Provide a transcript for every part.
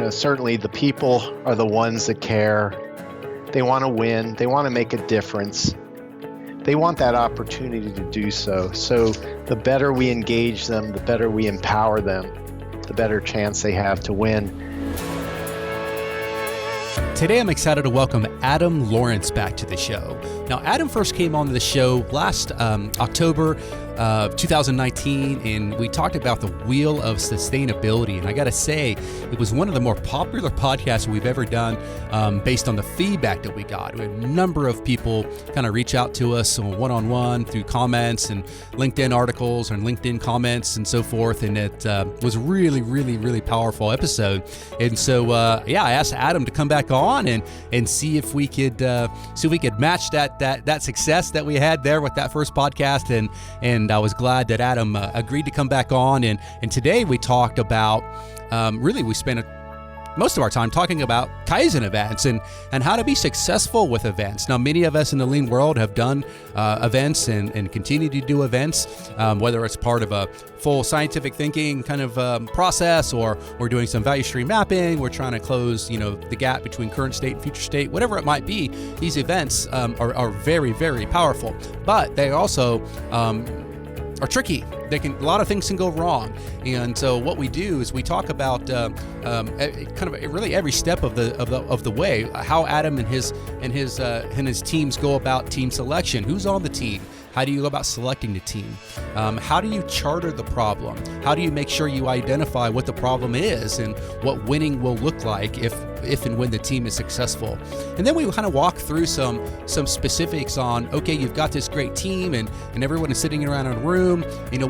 certainly the people are the ones that care. They want to win. They want to make a difference. They want that opportunity to do so. So the better we engage them, the better we empower them, the better chance they have to win. Today, I'm excited to welcome Adam Lawrence back to the show. Now, Adam first came on the show last October 2019, and we talked about the wheel of sustainability. And I got to say, it was one of the more popular podcasts we've ever done based on the feedback that we got. We had a number of people kind of reach out to us one-on-one through comments and LinkedIn articles and LinkedIn comments and so forth. And it was a really, really, really powerful episode. And so, I asked Adam to come back on and see if we could match that success that we had there with that first podcast. And I was glad that Adam agreed to come back on. And today we talked about, we spent most of our time talking about Kaizen events and how to be successful with events. Now, many of us in the lean world have done events and continue to do events, whether it's part of a full scientific thinking kind of process, or we're doing some value stream mapping. We're trying to close, the gap between current state and future state, whatever it might be. These events are very, very powerful, but they also are tricky. A lot of things can go wrong, and so what we do is we talk about really every step of the way. How Adam and his teams go about team selection. Who's on the team? How do you go about selecting the team? How do you charter the problem? How do you make sure you identify what the problem is and what winning will look like if and when the team is successful? And then we kind of walk through some specifics on, okay, you've got this great team and everyone is sitting around in a room.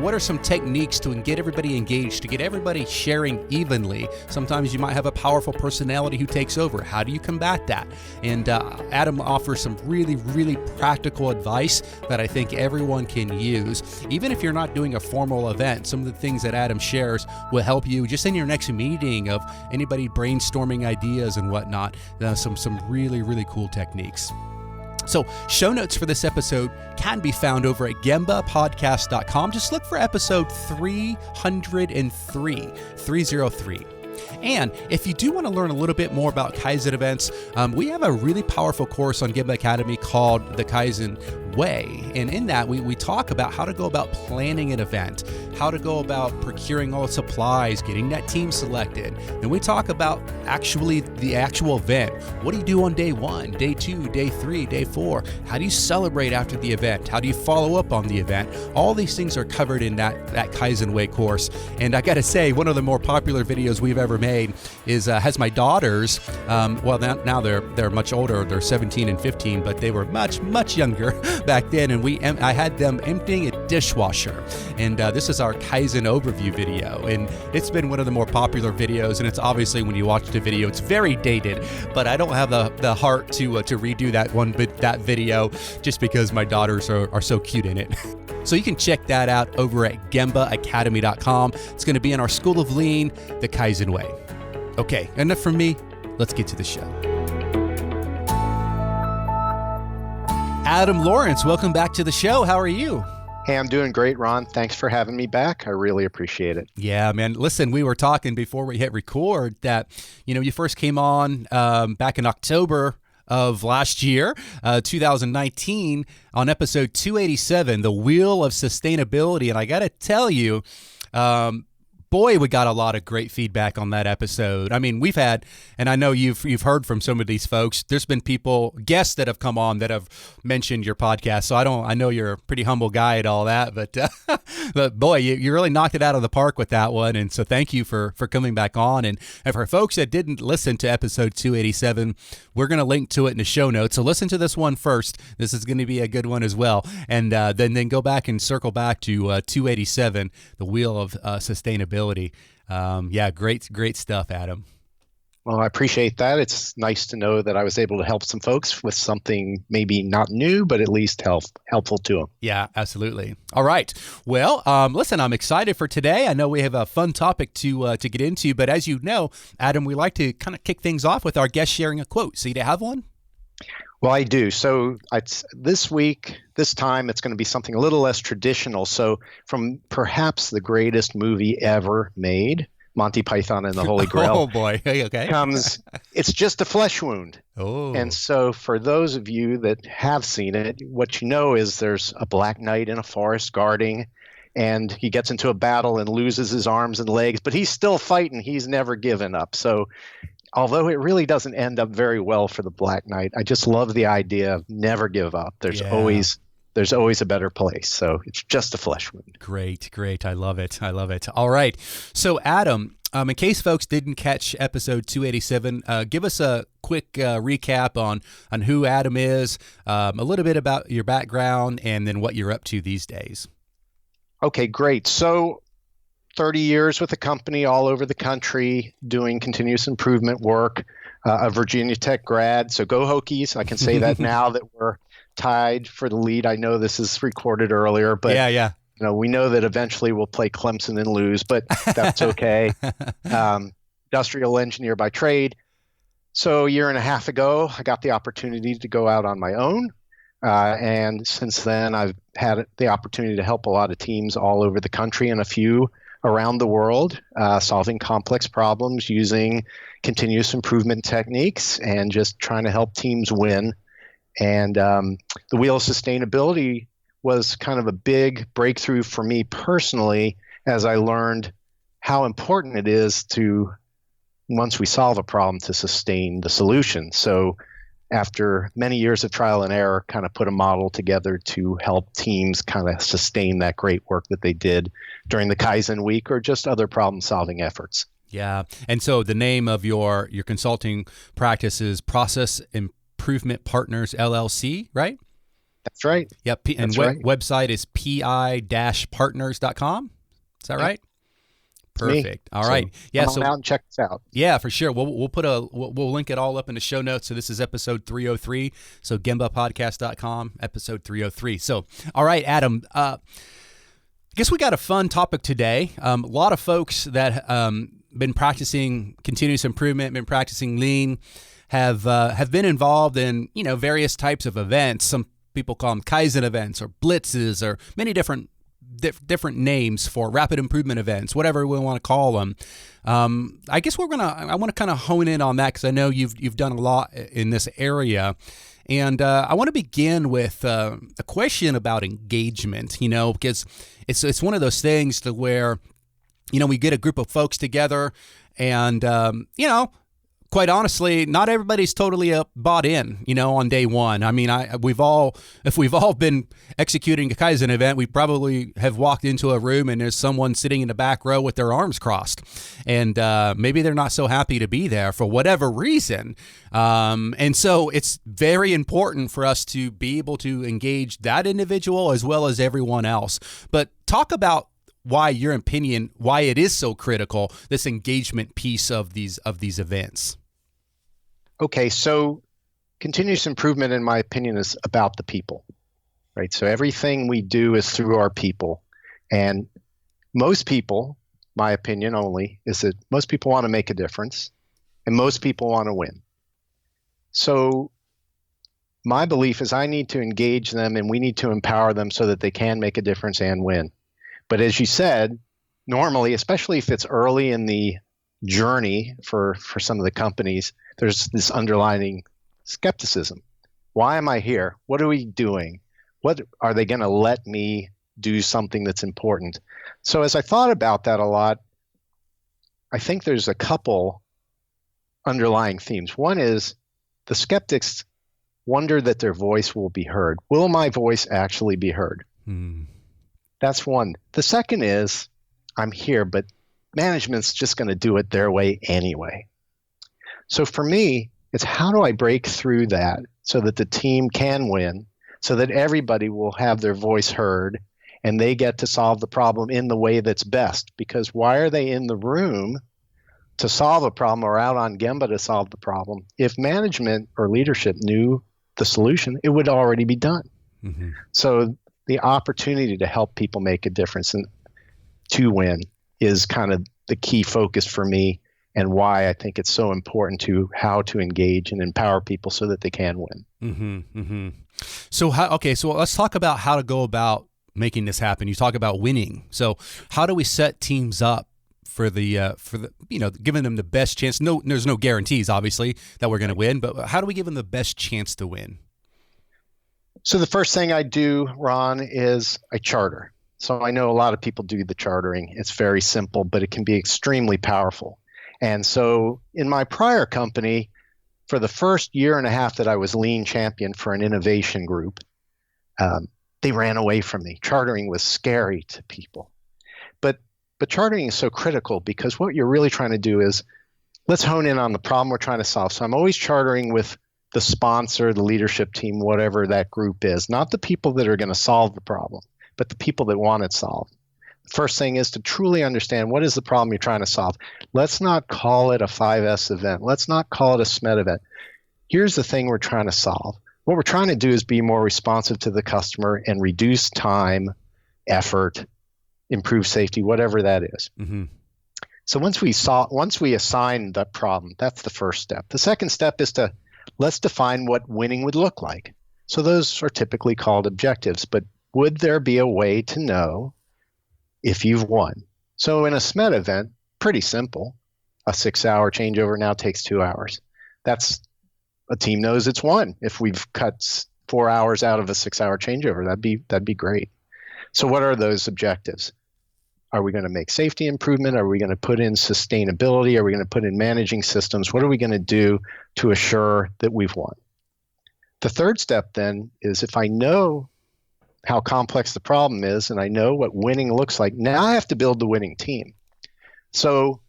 What are some techniques to get everybody engaged, to get everybody sharing evenly? Sometimes you might have a powerful personality who takes over. How do you combat that? And Adam offers some really, really practical advice that I think everyone can use. Even if you're not doing a formal event, some of the things that Adam shares will help you just in your next meeting of anybody brainstorming ideas and whatnot. Some really, really cool techniques. So show notes for this episode can be found over at gembapodcast.com. Just look for episode 303. And if you do want to learn a little bit more about Kaizen events, we have a really powerful course on Gemba Academy called the Kaizen Way. And in that, we talk about how to go about planning an event, how to go about procuring all the supplies, getting that team selected. And we talk about the actual event. What do you do on day 1, day 2, day 3, day 4? How do you celebrate after the event? How do you follow up on the event? All these things are covered in that Kaizen Way course. And I got to say, one of the more popular videos we've ever made has my daughters. Now they're much older. They're 17 and 15, but they were much younger back then. And I had them emptying a dishwasher. And this is our Kaizen overview video. And it's been one of the more popular videos. And it's obviously, when you watch the video, it's very dated. But I don't have the heart to redo that video just because my daughters are so cute in it. So you can check that out over at gembaacademy.com. It's going to be in our School of Lean, the Kaizen Way. Okay, enough from me. Let's get to the show. Adam Lawrence, welcome back to the show. How are you? Hey, I'm doing great, Ron. Thanks for having me back. I really appreciate it. Yeah, man. Listen, we were talking before we hit record that, you first came on back in October of last year, 2019, on episode 287, The Wheel of Sustainability. And I got to tell you, boy, we got a lot of great feedback on that episode. I mean, we've had, and I know you've heard from some of these folks. There's been guests that have come on that have mentioned your podcast. So I know you're a pretty humble guy at all that, but boy, you really knocked it out of the park with that one. And so thank you for coming back on. And for folks that didn't listen to episode 287, we're going to link to it in the show notes. So listen to this one first. This is going to be a good one as well. And then go back and circle back to 287, The Wheel of Sustainability. Great stuff, Adam. Well, I appreciate that. It's nice to know that I was able to help some folks with something maybe not new, but at least helpful to them. Yeah, absolutely. All right. Well, listen, I'm excited for today. I know we have a fun topic to get into, but as you know, Adam, we like to kind of kick things off with our guest sharing a quote. So you have one? Well, I do. So this time, it's going to be something a little less traditional. So from perhaps the greatest movie ever made, Monty Python and the Holy Grail. Oh boy. Okay. Comes, it's just a flesh wound. Oh. And so for those of you that have seen it, what you know is there's a black knight in a forest guarding, and he gets into a battle and loses his arms and legs, but he's still fighting. He's never given up. So although it really doesn't end up very well for the Black Knight, I just love the idea of never give up. There's always a better place. So it's just a flesh wound. Great. I love it. All right. So Adam, in case folks didn't catch episode 287, give us a quick recap on who Adam is, a little bit about your background, and then what you're up to these days. Okay, great. So 30 years with the company all over the country doing continuous improvement work, a Virginia Tech grad. So go Hokies. I can say that now that we're tied for the lead. I know this is recorded earlier, but yeah. We know that eventually we'll play Clemson and lose, but that's okay. Industrial engineer by trade. So a year and a half ago, I got the opportunity to go out on my own. And since then, I've had the opportunity to help a lot of teams all over the country and a few around the world, solving complex problems using continuous improvement techniques and just trying to help teams win. And the wheel of sustainability was kind of a big breakthrough for me personally, as I learned how important it is to, once we solve a problem, to sustain the solution. So after many years of trial and error, kind of put a model together to help teams kind of sustain that great work that they did during the Kaizen week or just other problem-solving efforts. Yeah. And so the name of your consulting practice is Process Improvement Partners, LLC, right? That's right. Yep. And website is pi-partners.com. Is that right? Perfect. All right. Yeah. Come on out and check this out. Yeah, for sure. We'll link it all up in the show notes. So this is episode 303. So gembapodcast.com, episode 303. So, all right, Adam, I guess we got a fun topic today. A lot of folks that been practicing continuous improvement, been practicing lean, have been involved in, various types of events. Some people call them Kaizen events or blitzes or many different names for rapid improvement events, whatever we want to call them. I guess I want to kind of hone in on that because I know you've done a lot in this area. And I want to begin with a question about engagement, because it's one of those things to where, we get a group of folks together and, quite honestly, not everybody's totally bought in, on day one. I mean, if we've all been executing a Kaizen event, we probably have walked into a room and there's someone sitting in the back row with their arms crossed. And maybe they're not so happy to be there for whatever reason. And so it's very important for us to be able to engage that individual as well as everyone else. But talk about why it is so critical, this engagement piece of these events. Okay, so continuous improvement, in my opinion, is about the people, right? So everything we do is through our people. And most people, my opinion only, is that most people want to make a difference and most people want to win. So my belief is I need to engage them and we need to empower them so that they can make a difference and win. But as you said, normally, especially if it's early in the journey for some of the companies, there's this underlying skepticism. Why am I here? What are we doing? What are they going to let me do something that's important? So as I thought about that a lot, I think there's a couple underlying themes. One is the skeptics wonder that their voice will be heard. Will my voice actually be heard? That's one. The second is, I'm here, but management's just going to do it their way anyway. So for me, it's how do I break through that so that the team can win, so that everybody will have their voice heard and they get to solve the problem in the way that's best? Because why are they in the room to solve a problem or out on Gemba to solve the problem? If management or leadership knew the solution, it would already be done. Mm-hmm. So the opportunity to help people make a difference and to win is kind of the key focus for me and why I think it's so important to how to engage and empower people so that they can win. Mm-hmm, mm-hmm. So let's talk about how to go about making this happen. You talk about winning. So how do we set teams up for the giving them the best chance? No, there's no guarantees, obviously, that we're going to win, but how do we give them the best chance to win? So the first thing I do, Ron, is I charter. So I know a lot of people do the chartering. It's very simple, but it can be extremely powerful. And so in my prior company, for the first year and a half that I was lean champion for an innovation group, they ran away from me. Chartering was scary to people. But chartering is so critical because what you're really trying to do is let's hone in on the problem we're trying to solve. So I'm always chartering with the sponsor, the leadership team, whatever that group is, not the people that are going to solve the problem, but the people that want it solved. The first thing is to truly understand what is the problem you're trying to solve. Let's not call it a 5S event. Let's not call it a SMED event. Here's the thing we're trying to solve. What we're trying to do is be more responsive to the customer and reduce time, effort, improve safety, whatever that is. Mm-hmm. So once we assign the problem, that's the first step. The second step is to let's define what winning would look like. So those are typically called objectives, but would there be a way to know if you've won? So in a SMED event, pretty simple. A 6-hour changeover now takes 2 hours. That's a team knows it's won. If we've cut 4 hours out of a 6-hour changeover, that'd be great. So what are those objectives? Are we going to make safety improvement? Are we going to put in sustainability? Are we going to put in managing systems? What are we going to do to assure that we've won? The third step then is if I know how complex the problem is and I know what winning looks like, now I have to build the winning team. So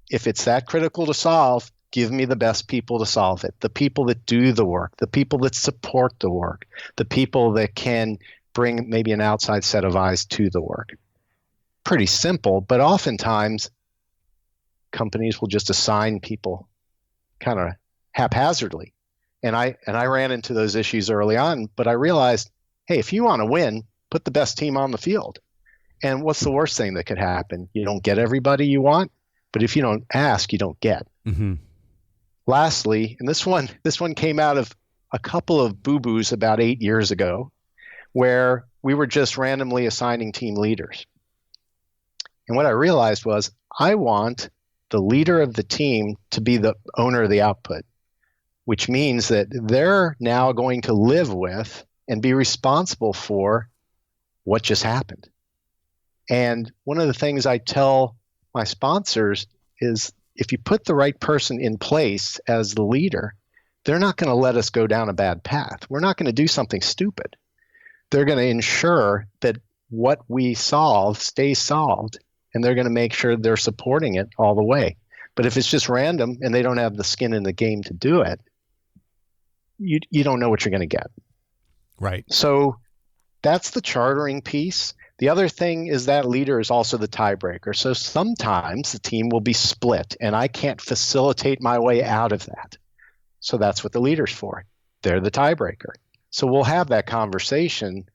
if it's that critical to solve, give me the best people to solve it, the people that do the work, the people that support the work, the people that can bring maybe an outside set of eyes to the work. Pretty simple, but oftentimes companies will just assign people kind of haphazardly. And I ran into those issues early on, but I realized, hey, if you want to win, put the best team on the field. And what's the worst thing that could happen? You don't get everybody you want, but if you don't ask, you don't get. Mm-hmm. Lastly, and this one came out of a couple of boo-boos about 8 years ago, where we were just randomly assigning team leaders. And what I realized was I want the leader of the team to be the owner of the output, which means that they're now going to live with and be responsible for what just happened. And one of the things I tell my sponsors is if you put the right person in place as the leader, they're not going to let us go down a bad path. We're not going to do something stupid. They're going to ensure that what we solve stays solved, and they're going to make sure they're supporting it all the way. But if it's just random and they don't have the skin in the game to do it, you don't know what you're going to get. Right. So that's the chartering piece. The other thing is that leader is also the tiebreaker. So sometimes the team will be split, and I can't facilitate my way out of that. So that's what the leader's for. They're the tiebreaker. So we'll have that conversation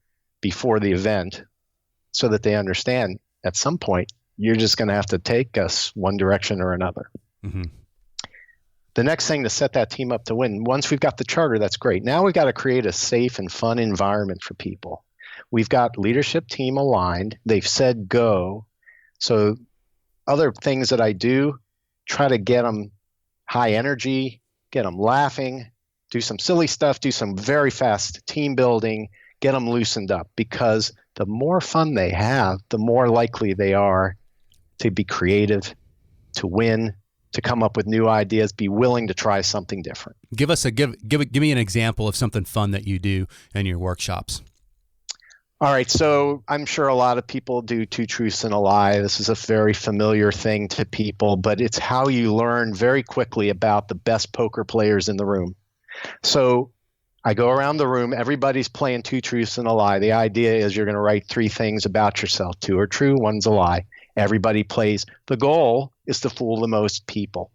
before the event so that they understand at some point you're just going to have to take us one direction or another. Mm-hmm. The next thing to set that team up to win, once we've got the charter, that's great. Now we've got to create a safe and fun environment for people. We've got leadership team aligned. They've said go. So other things that I do, try to get them high energy, get them laughing, do some silly stuff, do some very fast team building, get them loosened up, because the more fun they have, the more likely they are to be creative, to win, to come up with new ideas, be willing to try something different. Give me an example of something fun that you do in your workshops. All right, so I'm sure a lot of people do 2 truths and a lie. This is a very familiar thing to people, but it's how you learn very quickly about the best poker players in the room. So I go around the room, everybody's playing 2 truths and a lie. The idea is you're going to write 3 things about yourself. 2 are true, 1's a lie. Everybody plays. The goal is to fool the most people.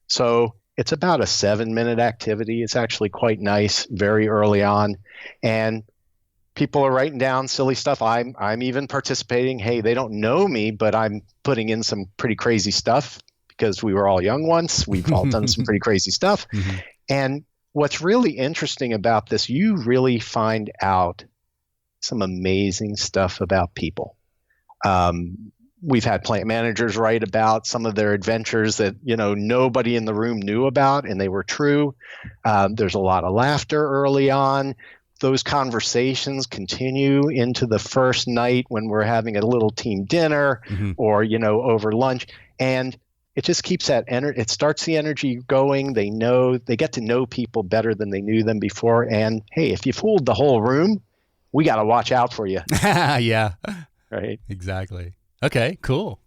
So it's about a 7-minute activity. It's actually quite nice very early on. And people are writing down silly stuff. I'm even participating. Hey, they don't know me, but I'm putting in some pretty crazy stuff because we were all young once. We've all done some pretty crazy stuff. Mm-hmm. And what's really interesting about this, you really find out some amazing stuff about people. We've had plant managers write about some of their adventures that, nobody in the room knew about, and they were true. There's a lot of laughter early on. Those conversations continue into the first night when we're having a little team dinner or, over lunch. And it just keeps that energy. It starts the energy going. They get to know people better than they knew them before. And hey, if you fooled the whole room, we got to watch out for you. Yeah. Right. Exactly. Okay, cool.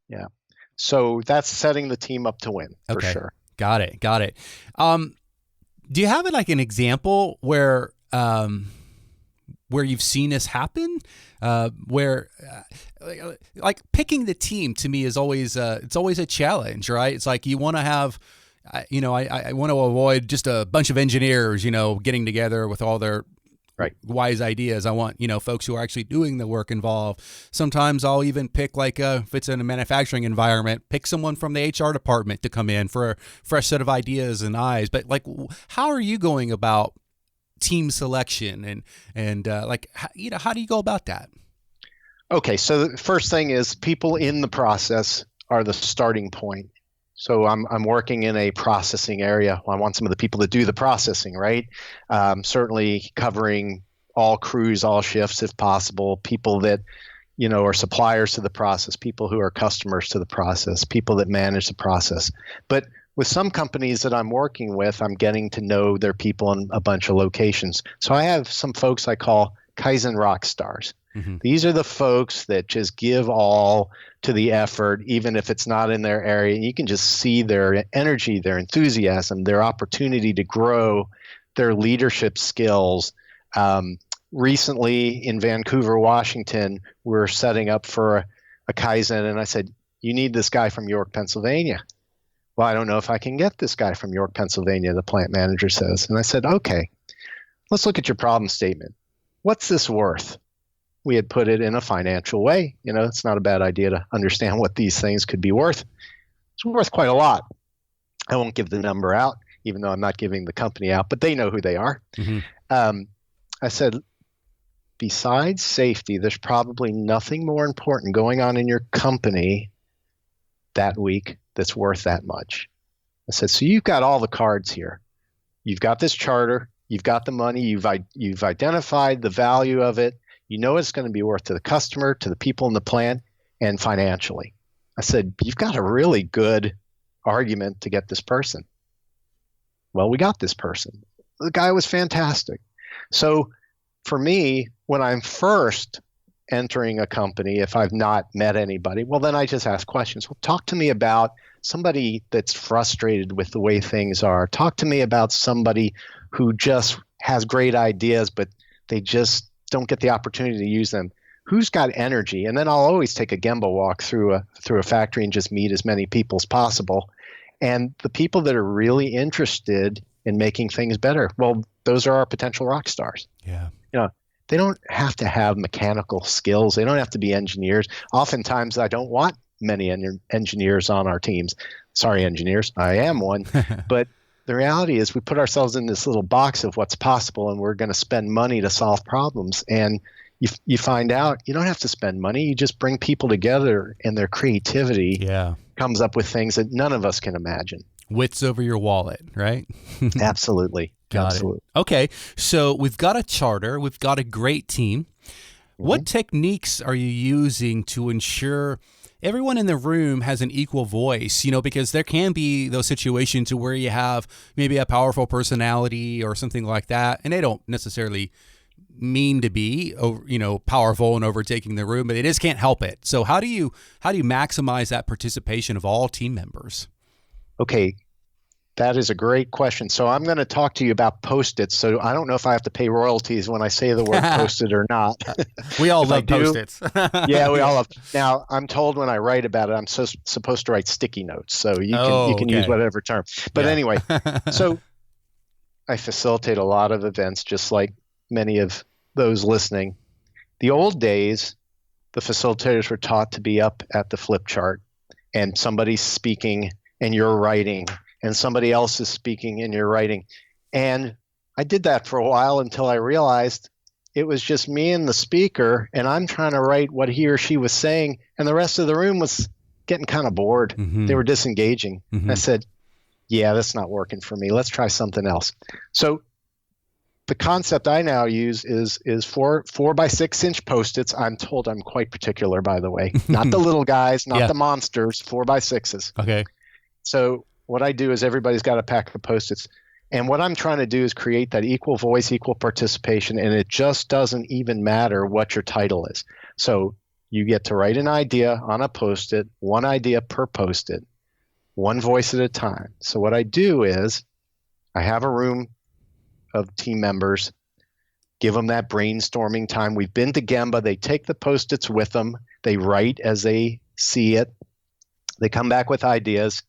Yeah. So that's setting the team up to win for sure. Got it. Do you have like an example where you've seen this happen? Where like picking the team to me is always it's always a challenge, right? It's like you want to have, I want to avoid just a bunch of engineers, getting together with all their wise ideas. I want, folks who are actually doing the work involved. Sometimes I'll even pick if it's in a manufacturing environment, pick someone from the HR department to come in for a fresh set of ideas and eyes. But how are you going about team selection and how do you go about that? Okay. So the first thing is people in the process are the starting point. So I'm working in a processing area. I want some of the people that do the processing, right? Certainly covering all crews, all shifts if possible, people that, are suppliers to the process, people who are customers to the process, people that manage the process. But with some companies that I'm working with, I'm getting to know their people in a bunch of locations. So I have some folks I call Kaizen rock stars. These are the folks that just give all to the effort, even if it's not in their area. And you can just see their energy, their enthusiasm, their opportunity to grow, their leadership skills. Recently in Vancouver, Washington, we're setting up for a Kaizen. And I said, you need this guy from York, Pennsylvania. Well, I don't know if I can get this guy from York, Pennsylvania, the plant manager says. And I said, okay, let's look at your problem statement. What's this worth? We had put it in a financial way. It's not a bad idea to understand what these things could be worth. It's worth quite a lot. I won't give the number out, even though I'm not giving the company out, but they know who they are. I said, besides safety, there's probably nothing more important going on in your company that week that's worth that much. I said, so you've got all the cards here. You've got this charter. You've got the money. You've identified the value of it. You know it's going to be worth to the customer, to the people in the plant, and financially. I said, you've got a really good argument to get this person. Well, we got this person. The guy was fantastic. So for me, when I'm first entering a company, if I've not met anybody, well, then I just ask questions. Well, talk to me about somebody that's frustrated with the way things are. Talk to me about somebody who just has great ideas, but they just don't get the opportunity to use them. Who's got energy? And then I'll always take a Gemba walk through a factory and just meet as many people as possible. And the people that are really interested in making things better, well, those are our potential rock stars. Yeah. They don't have to have mechanical skills. They don't have to be engineers. Oftentimes, I don't want many engineers on our teams. Sorry, engineers, I am one. But the reality is we put ourselves in this little box of what's possible, and we're going to spend money to solve problems. And you find out you don't have to spend money. You just bring people together, and their creativity comes up with things that none of us can imagine. Wits over your wallet, right? Absolutely. Got it. Okay, so we've got a charter. We've got a great team. What techniques are you using to ensure everyone in the room has an equal voice? Because there can be those situations where you have maybe a powerful personality or something like that, and they don't necessarily mean to be, powerful and overtaking the room, but they just can't help it. So how do you maximize that participation of all team members? Okay. That is a great question. So I'm going to talk to you about Post-its. So I don't know if I have to pay royalties when I say the word Post-it or not. We all love Post-its. Yeah, we all love. Now, I'm told when I write about it, I'm supposed to write sticky notes. So you can use whatever term. But anyway, so I facilitate a lot of events, just like many of those listening. The old days, the facilitators were taught to be up at the flip chart, and somebody's speaking and you're writing, and somebody else is speaking and you're writing. And I did that for a while until I realized it was just me and the speaker, and I'm trying to write what he or she was saying, and the rest of the room was getting kind of bored. They were disengaging. I said, yeah, that's not working for me. Let's try something else. So the concept I now use is 4x6-inch Post-its. I'm told I'm quite particular, by the way. Not the little guys, not the monsters, 4x6s. Okay. So what I do is everybody's got a pack of Post-its. And what I'm trying to do is create that equal voice, equal participation, and it just doesn't even matter what your title is. So you get to write an idea on a Post-it, one idea per Post-it, one voice at a time. So what I do is I have a room of team members, give them that brainstorming time. We've been to Gemba. They take the Post-its with them. They write as they see it. They come back with ideas,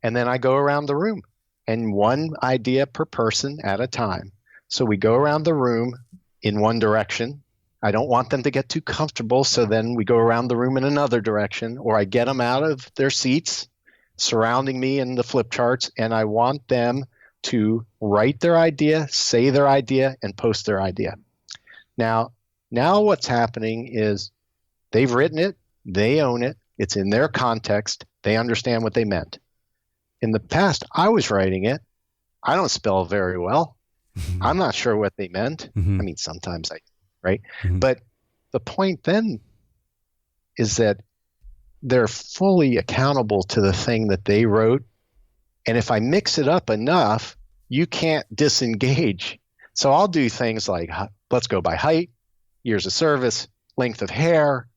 and then I go around the room, and one idea per person at a time. So we go around the room in one direction. I don't want them to get too comfortable, so then we go around the room in another direction, or I get them out of their seats surrounding me in the flip charts, and I want them to write their idea, say their idea, and post their idea. Now what's happening is they've written it, they own it, it's in their context, they understand what they meant. In the past, I was writing it. I don't spell very well. I'm not sure what they meant. I mean, sometimes right? But the point then is that they're fully accountable to the thing that they wrote. And if I mix it up enough, you can't disengage. So I'll do things like, let's go by height, years of service, length of hair,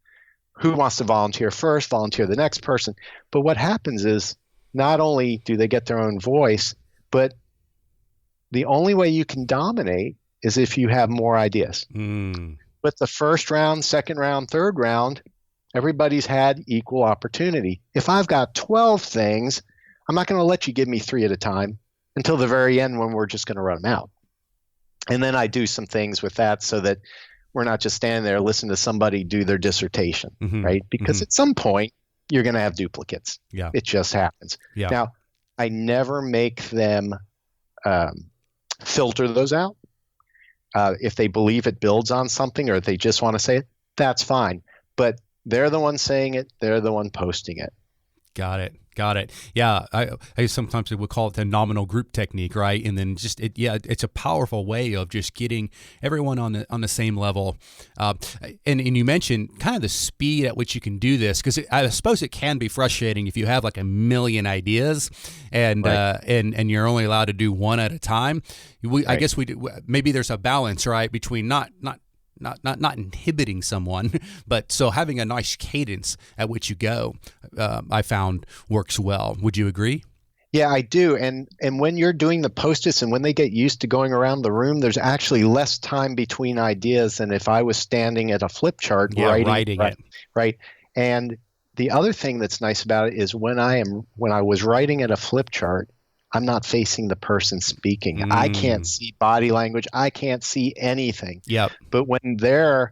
who wants to volunteer first, volunteer the next person. But what happens is not only do they get their own voice, but the only way you can dominate is if you have more ideas. But the first round, second round, third round, everybody's had equal opportunity. If I've got 12 things, I'm not going to let you give me 3 at a time until the very end when we're just going to run them out. And then I do some things with that so that we're not just standing there listening to somebody do their dissertation, right? Because at some point, you're going to have duplicates. Yeah. It just happens. Yeah. Now, I never make them filter those out. If they believe it builds on something or if they just want to say it, that's fine. But they're the one saying it. They're the one posting it. Got it. Yeah, I sometimes would call it the nominal group technique, right? And then it's a powerful way of just getting everyone on the same level. And you mentioned kind of the speed at which you can do this, because I suppose it can be frustrating if you have like a million ideas and right. And you're only allowed to do one at a time. Right. I guess maybe there's a balance, right, between not inhibiting someone, but so having a nice cadence at which you go, I found works well. Would you agree? Yeah, I do. And when you're doing the Post-its and when they get used to going around the room, there's actually less time between ideas than if I was standing at a flip chart writing it. Right. And the other thing that's nice about it is when I was writing at a flip chart, I'm not facing the person speaking. I can't see body language. I can't see anything. Yep. But when they're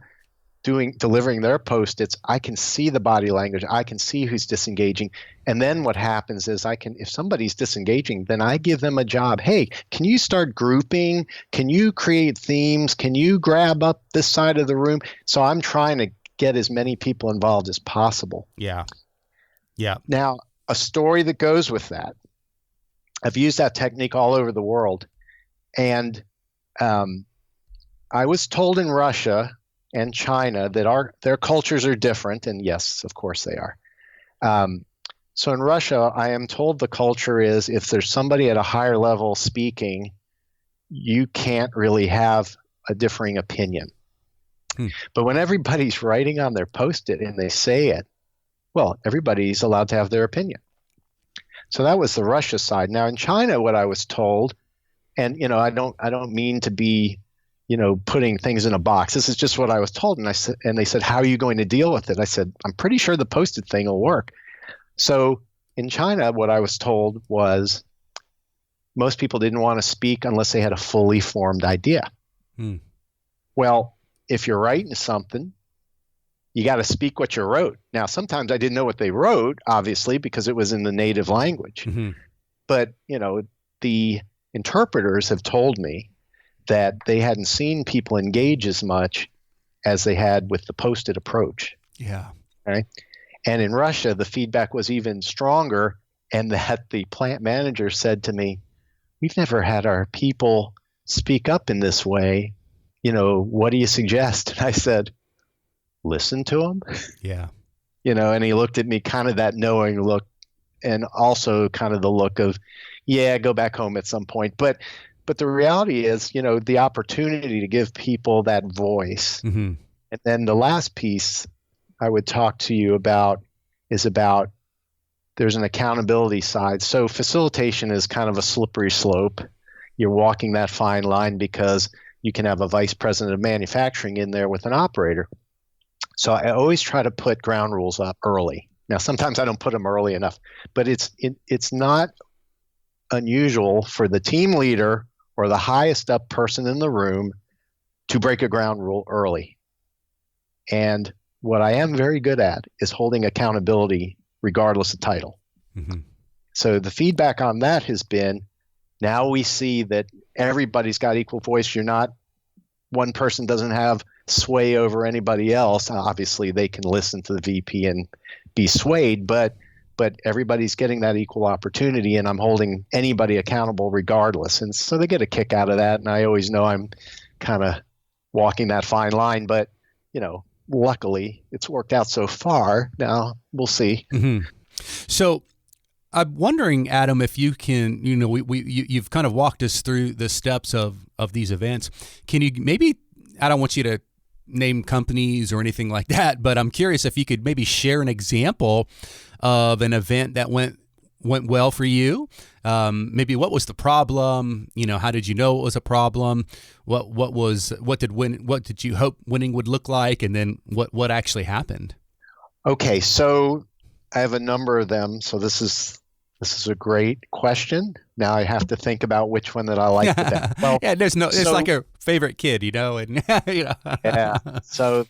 delivering their Post-its, I can see the body language. I can see who's disengaging. And then what happens is if somebody's disengaging, then I give them a job. Hey, can you start grouping? Can you create themes? Can you grab up this side of the room? So I'm trying to get as many people involved as possible. Yeah. Now, a story that goes with that. I've used that technique all over the world. And I was told in Russia and China that their cultures are different. And yes, of course they are. So in Russia, I am told the culture is if there's somebody at a higher level speaking, you can't really have a differing opinion. But when everybody's writing on their Post-it and they say it, well, everybody's allowed to have their opinion. So that was the Russia side. Now in China, what I was told, and I don't mean to be, putting things in a box. This is just what I was told. And they said, how are you going to deal with it? I said, I'm pretty sure the Post-it thing will work. So in China, what I was told was most people didn't want to speak unless they had a fully formed idea. Well, if you're writing something, you got to speak what you wrote. Now, sometimes I didn't know what they wrote, obviously, because it was in the native language. But, the interpreters have told me that they hadn't seen people engage as much as they had with the posted approach. Yeah. Right. And in Russia, the feedback was even stronger, and that the plant manager said to me, "We've never had our people speak up in this way. What do you suggest?" And I said, "Listen to them." Yeah. And he looked at me kind of that knowing look, and also kind of the look of, yeah, go back home at some point. But the reality is, the opportunity to give people that voice. Mm-hmm. And then the last piece I would talk to you about is about there's an accountability side. So facilitation is kind of a slippery slope. You're walking that fine line because you can have a vice president of manufacturing in there with an operator. So I always try to put ground rules up early. Now, sometimes I don't put them early enough, but it's not unusual for the team leader or the highest up person in the room to break a ground rule early. And what I am very good at is holding accountability regardless of title. Mm-hmm. So the feedback on that has been, now we see that everybody's got equal voice. One person doesn't have sway over anybody else. Obviously, they can listen to the VP and be swayed, but everybody's getting that equal opportunity, and I'm holding anybody accountable regardless. And so they get a kick out of that, and I always know I'm kind of walking that fine line, but luckily it's worked out so far. Now we'll see. Mm-hmm. So I'm wondering, Adam, if you can, you've kind of walked us through the steps of these events. Can you maybe, I don't want you to name companies or anything like that, but I'm curious if you could maybe share an example of an event that went well for you. Maybe what was the problem? How did you know it was a problem? What did you hope winning would look like? And then what actually happened? Okay. So I have a number of them. So this is a great question. Now I have to think about which one that I like the best. Well, yeah, it's like a favorite kid, and Yeah. So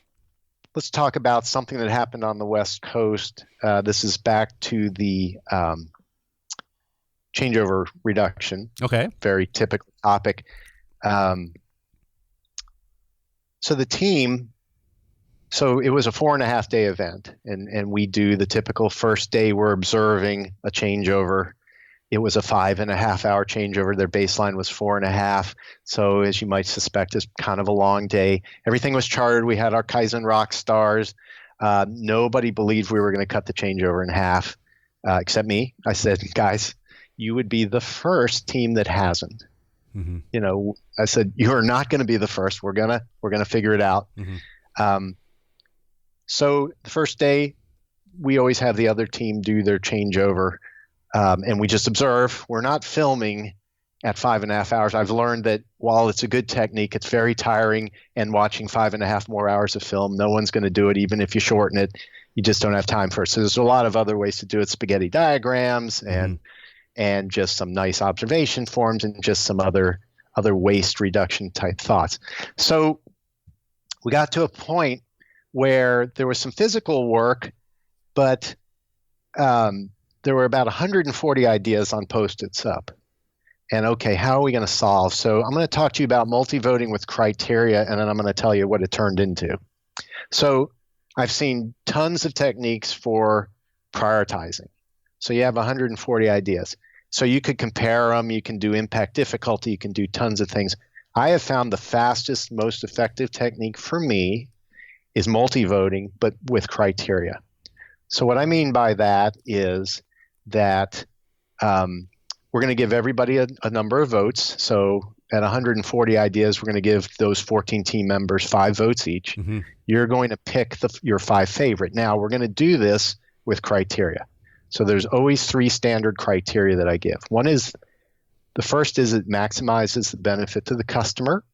let's talk about something that happened on the West Coast. This is back to the changeover reduction. Okay. Very typical topic. So the team, so it was a 4.5-day event, and we do the typical first day we're observing a changeover. It was a 5.5-hour changeover. Their baseline was 4.5. So as you might suspect, it's kind of a long day. Everything was charted. We had our Kaizen rock stars. Nobody believed we were going to cut the changeover in half, except me. I said, guys, you would be the first team that hasn't. Mm-hmm. I said, you're not going to be the first. We're gonna figure it out. Mm-hmm. So the first day, we always have the other team do their changeover. And we just observe. We're not filming at 5.5 hours. I've learned that while it's a good technique, it's very tiring, and watching 5.5 more hours of film, no one's going to do it. Even if you shorten it, you just don't have time for it. So there's a lot of other ways to do it: spaghetti diagrams and just some nice observation forms and just some other waste reduction type thoughts. So we got to a point where there was some physical work, but there were about 140 ideas on Post-its up. And okay, how are we going to solve? So I'm going to talk to you about multi-voting with criteria, and then I'm going to tell you what it turned into. So I've seen tons of techniques for prioritizing. So you have 140 ideas. So you could compare them, you can do impact difficulty, you can do tons of things. I have found the fastest, most effective technique for me is multi-voting, but with criteria. So what I mean by that is that we're going to give everybody a number of votes. So at 140 ideas, we're going to give those 14 team members 5 votes each. Mm-hmm. You're going to pick your 5 favorite. Now, we're going to do this with criteria. So there's always 3 standard criteria that I give. The first is it maximizes the benefit to the customer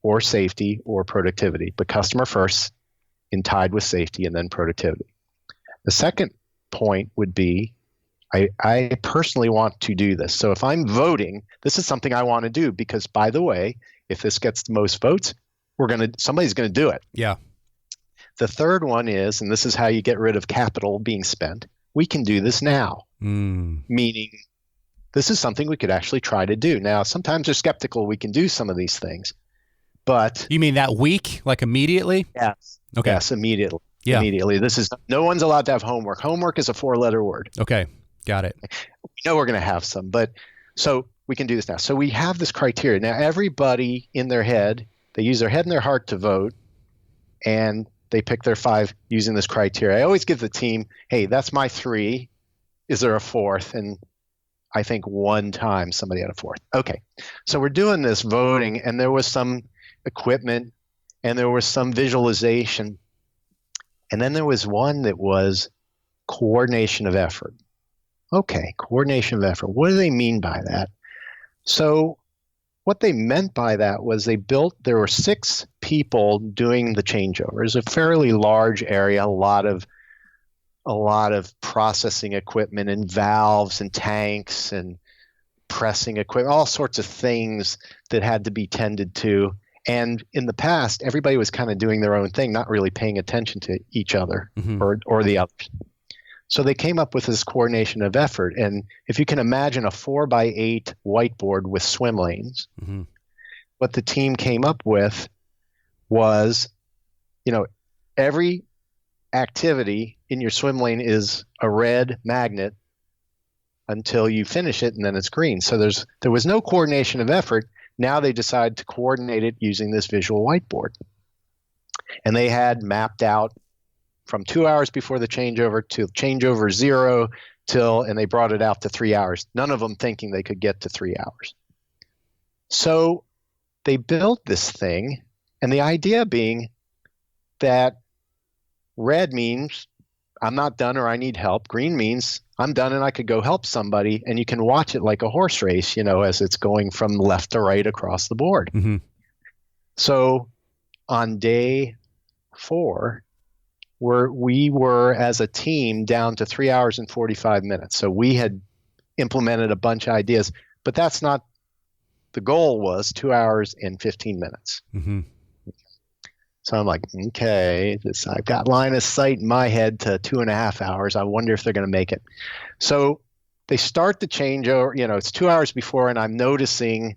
or safety or productivity, but customer first, in tied with safety, and then productivity. The second point would be, I personally want to do this. So if I'm voting, this is something I want to do because, by the way, if this gets the most votes, somebody's going to do it. Yeah. The third one is, and this is how you get rid of capital being spent, we can do this now. Meaning this is something we could actually try to do. Now, sometimes they're skeptical we can do some of these things, but You mean that week, like immediately? yes, Okay. yes, immediately. Yeah. Immediately. No one's allowed to have homework. Homework is a 4-letter word. Okay. Got it. We know we're going to have some, but so we can do this now. So we have this criteria. Now, everybody in their head, they use their head and their heart to vote, and they pick their 5 using this criteria. I always give the team, hey, that's my 3. Is there a 4th? And I think one time somebody had a 4th. Okay. So we're doing this voting, and there was some equipment, and there was some visualization. And then there was one that was coordination of effort. Okay, coordination of effort. What do they mean by that? So what they meant by that was there were 6 people doing the changeover. It was a fairly large area, a lot of processing equipment and valves and tanks and pressing equipment, all sorts of things that had to be tended to. And in the past, everybody was kind of doing their own thing, not really paying attention to each other or the others. So they came up with this coordination of effort. And if you can imagine a 4x8 whiteboard with swim lanes, what the team came up with was, every activity in your swim lane is a red magnet until you finish it, and then it's green. So there was no coordination of effort. Now they decided to coordinate it using this visual whiteboard. And they had mapped out from 2 hours before the changeover to changeover 0 and they brought it out to 3 hours. None of them thinking they could get to 3 hours. So they built this thing, and the idea being that red means I'm not done or I need help. Green means I'm done and I could go help somebody, and you can watch it like a horse race, as it's going from left to right across the board. So on day 4, we were as a team down to 3 hours and 45 minutes. So we had implemented a bunch of ideas, but that's not the goal. Was 2 hours and 15 minutes. So I'm like, okay, I've got line of sight in my head to 2.5 hours. I wonder if they're going to make it. So they start the changeover, it's 2 hours before, and I'm noticing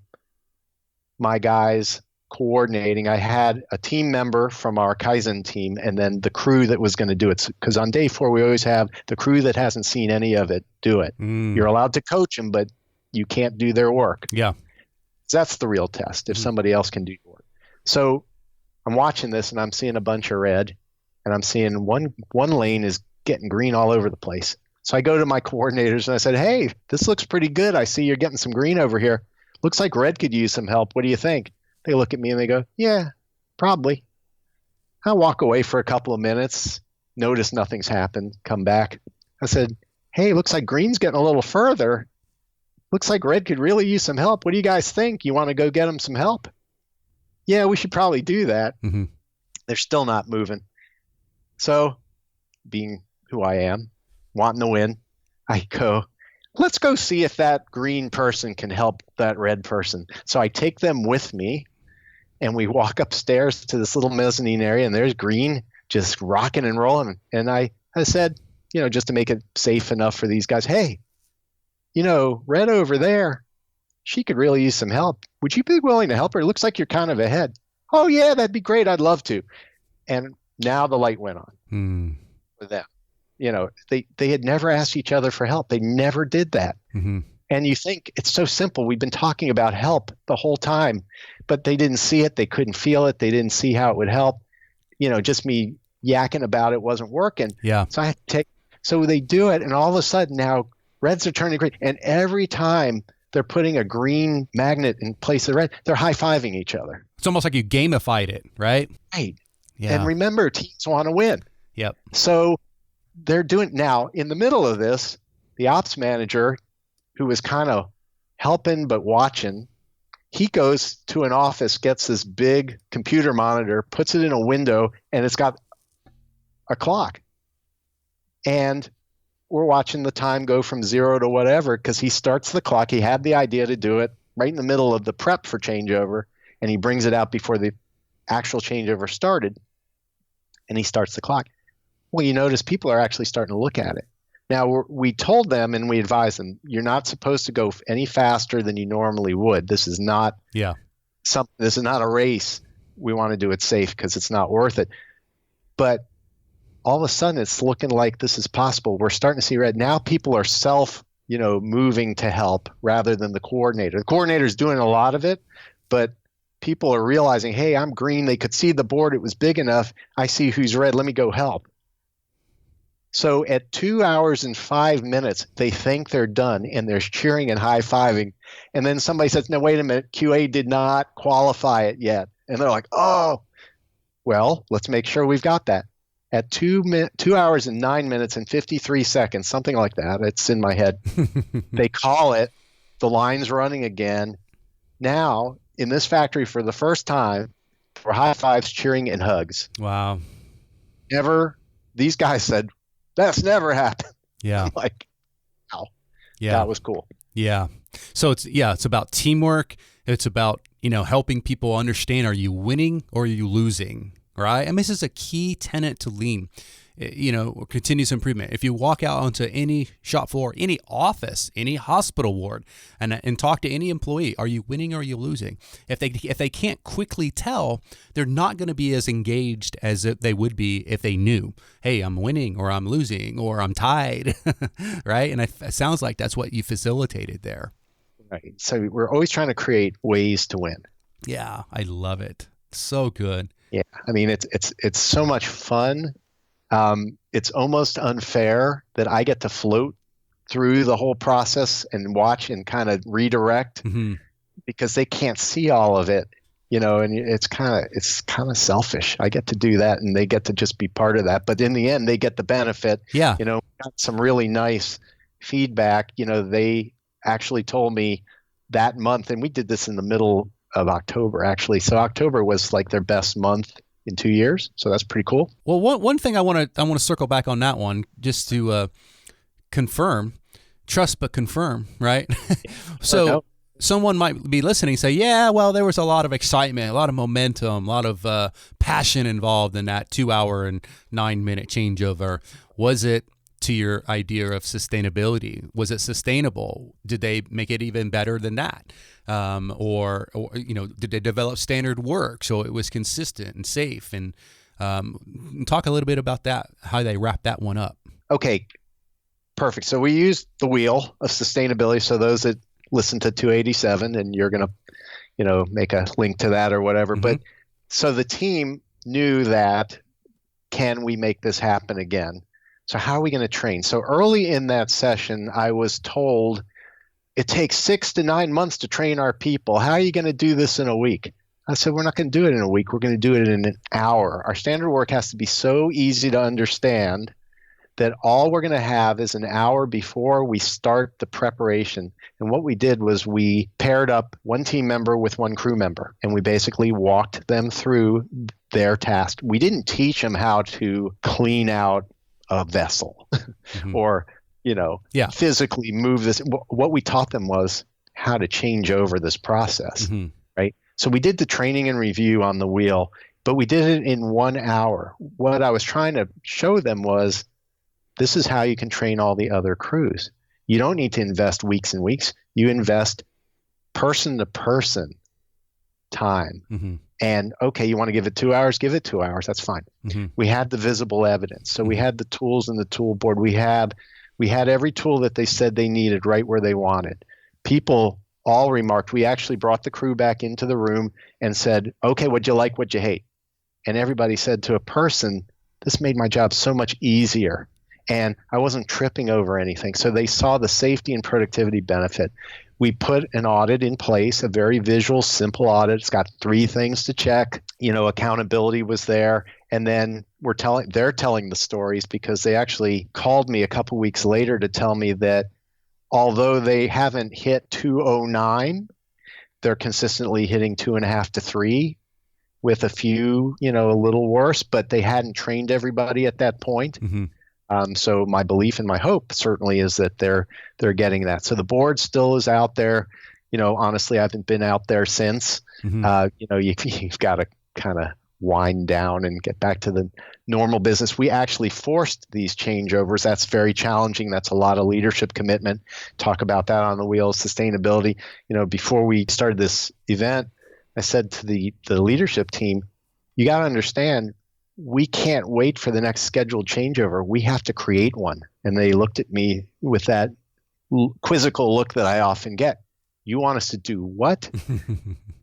my guys coordinating. I had a team member from our Kaizen team, and then the crew that was going to do it. Because on day 4, we always have the crew that hasn't seen any of it do it. You're allowed to coach them, but you can't do their work. Yeah. That's the real test, if somebody else can do your work. So I'm watching this, and I'm seeing a bunch of red, and I'm seeing one lane is getting green all over the place. So I go to my coordinators, and I said, hey, this looks pretty good. I see you're getting some green over here. Looks like red could use some help. What do you think? They look at me, and they go, yeah, probably. I walk away for a couple of minutes, notice nothing's happened, come back. I said, hey, looks like green's getting a little further. Looks like red could really use some help. What do you guys think? You want to go get them some help? Yeah, we should probably do that. They're still not moving. So, being who I am, wanting to win, I go, let's go see if that green person can help that red person. So I take them with me, and we walk upstairs to this little mezzanine area, and there's green just rocking and rolling. And I said, just to make it safe enough for these guys, hey, red over there, she could really use some help. Would you be willing to help her? It looks like you're kind of ahead. Oh, yeah, that'd be great. I'd love to. And now the light went on with them. They had never asked each other for help. They never did that. And you think it's so simple. We've been talking about help the whole time, but they didn't see it. They couldn't feel it. They didn't see how it would help. Just me yakking about it wasn't working. Yeah. So they do it, and all of a sudden now reds are turning green. And every time they're putting a green magnet in place of red, they're high-fiving each other. It's almost like you gamified it, right? Right. Yeah. And remember, teams want to win. Yep. So they're doing now in the middle of this, the ops manager, who was kind of helping but watching, he goes to an office, gets this big computer monitor, puts it in a window, and it's got a clock. And we're watching the time go from 0 to whatever, because he starts the clock. He had the idea to do it right in the middle of the prep for changeover, and he brings it out before the actual changeover started, and he starts the clock. Well, you notice people are actually starting to look at it. Now, we told them and we advised them, you're not supposed to go any faster than you normally would. This is not this is not a race. We want to do it safe because it's not worth it. But all of a sudden, it's looking like this is possible. We're starting to see red. Now people are moving to help rather than the coordinator. The coordinator is doing a lot of it, but people are realizing, hey, I'm green. They could see the board. It was big enough. I see who's red. Let me go help. So at 2 hours and 5 minutes, they think they're done, and there's cheering and high-fiving. And then somebody says, no, wait a minute, QA did not qualify it yet. And they're like, oh, well, let's make sure we've got that. At 2 hours and 9 minutes and 53 seconds, something like that, it's in my head, they call it, the line's running again. Now, in this factory for the first time, for high-fives, cheering, and hugs. Wow. These guys said, that's never happened. Yeah. Like, wow. Yeah. That was cool. Yeah. So it's about teamwork. It's about, helping people understand, are you winning or are you losing? Right? And this is a key tenet to lean, continuous improvement. If you walk out onto any shop floor, any office, any hospital ward, and talk to any employee, are you winning or are you losing? If they can't quickly tell, they're not going to be as engaged as they would be if they knew, hey, I'm winning or I'm losing or I'm tied, right? And it sounds like that's what you facilitated there. Right. So we're always trying to create ways to win. Yeah, I love it. So good. Yeah, I mean, it's so much fun. It's almost unfair that I get to float through the whole process and watch and kind of redirect because they can't see all of it, and it's kind of selfish. I get to do that and they get to just be part of that. But in the end, they get the benefit. Yeah. Got some really nice feedback. They actually told me that month, and we did this in the middle of October, actually. So October was like their best month in 2 years. So that's pretty cool. Well, one thing I want to circle back on that one, just to confirm, trust but confirm, right? So someone might be listening and say, yeah, well, there was a lot of excitement, a lot of momentum, a lot of passion involved in that 2 hour and 9 minute changeover. Was it, to your idea of sustainability, was it sustainable? Did they make it even better than that? Or did they develop standard work so it was consistent and safe? And talk a little bit about that, how they wrap that one up. Okay, perfect. So we used the wheel of sustainability. So those that listen to 287, and you're going to, make a link to that or whatever. But so the team knew that, can we make this happen again? So how are we going to train? So early in that session, I was told it takes 6 to 9 months to train our people. How are you going to do this in a week? I said, we're not going to do it in a week. We're going to do it in an hour. Our standard work has to be so easy to understand that all we're going to have is an hour before we start the preparation. And what we did was we paired up one team member with one crew member, and we basically walked them through their task. We didn't teach them how to clean out a vessel or, physically move this. What we taught them was how to change over this process, right? So we did the training and review on the wheel, but we did it in 1 hour. What I was trying to show them was, this is how you can train all the other crews. You don't need to invest weeks and weeks. You invest person to person time. And okay, you want to give it 2 hours, give it 2 hours. That's fine. We had the visible evidence. So we had the tools in the tool board. We had every tool that they said they needed right where they wanted. People all remarked. We actually brought the crew back into the room and said, okay, what'd you like, what'd you hate? And everybody said to a person, this made my job so much easier. And I wasn't tripping over anything. So they saw the safety and productivity benefit. We put an audit in place, a very visual, simple audit. It's got 3 things to check. Accountability was there. And then they're telling the stories because they actually called me a couple weeks later to tell me that although they haven't hit 209, they're consistently hitting 2.5 to 3 with a few, a little worse, but they hadn't trained everybody at that point. So my belief and my hope certainly is that they're getting that. So the board still is out there. Honestly, I haven't been out there since. You've got to kind of wind down and get back to the normal business. We actually forced these changeovers. That's very challenging. That's a lot of leadership commitment. Talk about that on the wheel of sustainability. Before we started this event, I said to the leadership team, you got to understand, we can't wait for the next scheduled changeover. We have to create one. And they looked at me with that quizzical look that I often get. You want us to do what?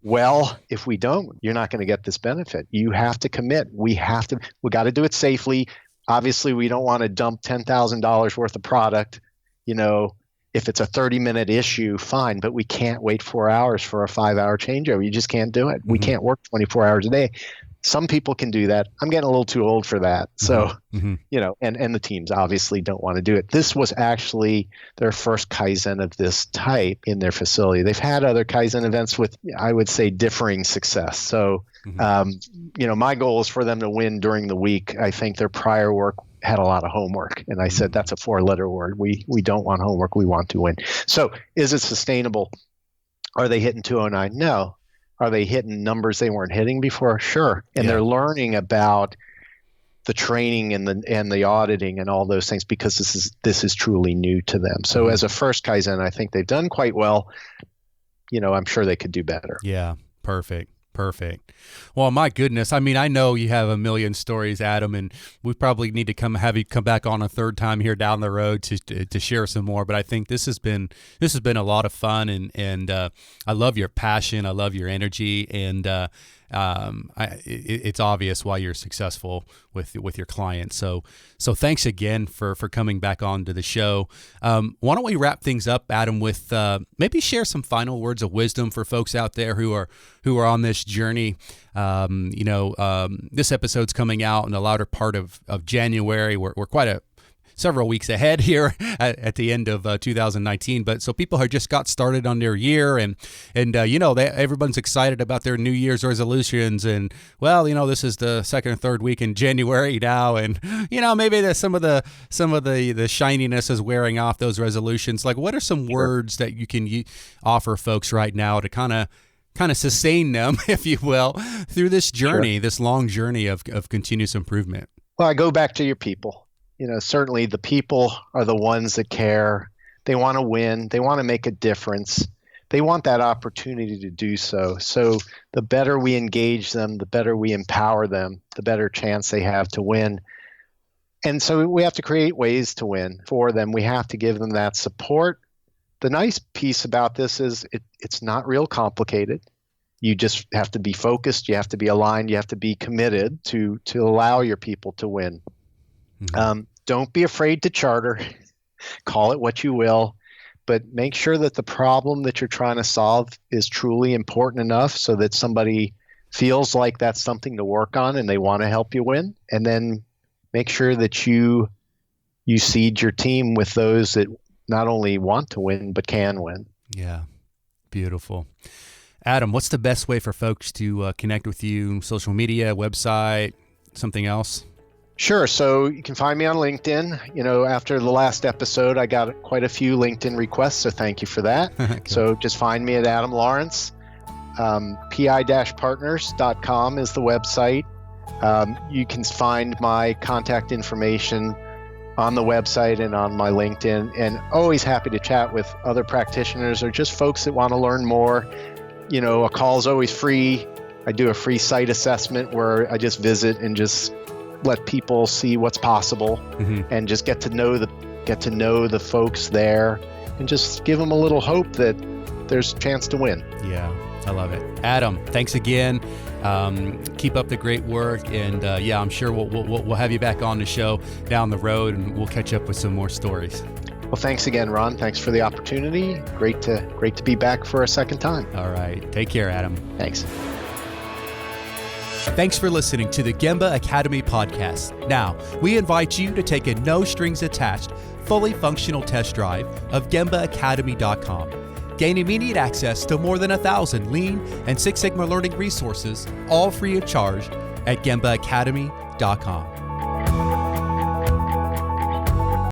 Well, if we don't, you're not going to get this benefit. You have to commit. We got to do it safely. Obviously, we don't want to dump $10,000 worth of product. If it's a 30-minute issue, fine, but we can't wait 4 hours for a 5-hour changeover. You just can't do it. We can't work 24 hours a day. Some people can do that. I'm getting a little too old for that. So, and the teams obviously don't want to do it. This was actually their first Kaizen of this type in their facility. They've had other Kaizen events with, I would say, differing success. So, my goal is for them to win during the week. I think their prior work had a lot of homework. And I said, that's a 4-letter word. We don't want homework. We want to win. So is it sustainable? Are they hitting 209? No. Are they hitting numbers they weren't hitting before? Sure. And they're learning about the training and the auditing and all those things because this is truly new to them. So as a first Kaizen, I think they've done quite well. I'm sure they could do better. Yeah. Perfect. Well, my goodness. I mean, I know you have a million stories, Adam, and we probably need to have you come back on a third time here down the road to share some more. But I think this has been a lot of fun, and I love your passion. I love your energy, and it's obvious why you're successful with your clients. So thanks again for coming back on to the show. Why don't we wrap things up, Adam, with maybe share some final words of wisdom for folks out there who are on this journey. This episode's coming out in the latter part of January. We're quite several weeks ahead here at the end of 2019. But so people have just got started on their year, and everyone's excited about their New Year's resolutions. And this is the second or third week in January now, and maybe some of the shininess is wearing off those resolutions. Like, what are some words that you can offer folks right now to kind of sustain them, if you will, through this journey, this long journey of continuous improvement? Well, I go back to your people. Certainly the people are the ones that care. They want to win. They want to make a difference. They want that opportunity to do so. So the better we engage them, the better we empower them, the better chance they have to win. And so we have to create ways to win for them. We have to give them that support. The nice piece about this is it's not real complicated. You just have to be focused. You have to be aligned. You have to be committed to allow your people to win. Don't be afraid to charter. Call it what you will, but make sure that the problem that you're trying to solve is truly important enough so that somebody feels like that's something to work on and they want to help you win. And then make sure that you seed your team with those that not only want to win, but can win. Yeah. Beautiful. Adam, what's the best way for folks to connect with you? Social media, website, something else? Sure. So you can find me on LinkedIn. After the last episode, I got quite a few LinkedIn requests, so thank you for that. Cool. So just find me at Adam Lawrence. pi-partners.com is the website. You can find my contact information on the website and on my LinkedIn, and always happy to chat with other practitioners or just folks that want to learn more. A call is always free. I do a free site assessment where I just visit and just let people see what's possible and just get to know the folks there and just give them a little hope that there's a chance to win. Yeah, I love it. Adam, thanks again. Keep up the great work, and I'm sure we'll have you back on the show down the road, and we'll catch up with some more stories. Well, thanks again, Ron. Thanks for the opportunity. Great to be back for a second time. All right. Take care, Adam. Thanks. Thanks for listening to the Gemba Academy podcast. Now, we invite you to take a no-strings-attached, fully functional test drive of GembaAcademy.com. Gain immediate access to more than 1,000 Lean and Six Sigma learning resources, all free of charge, at GembaAcademy.com.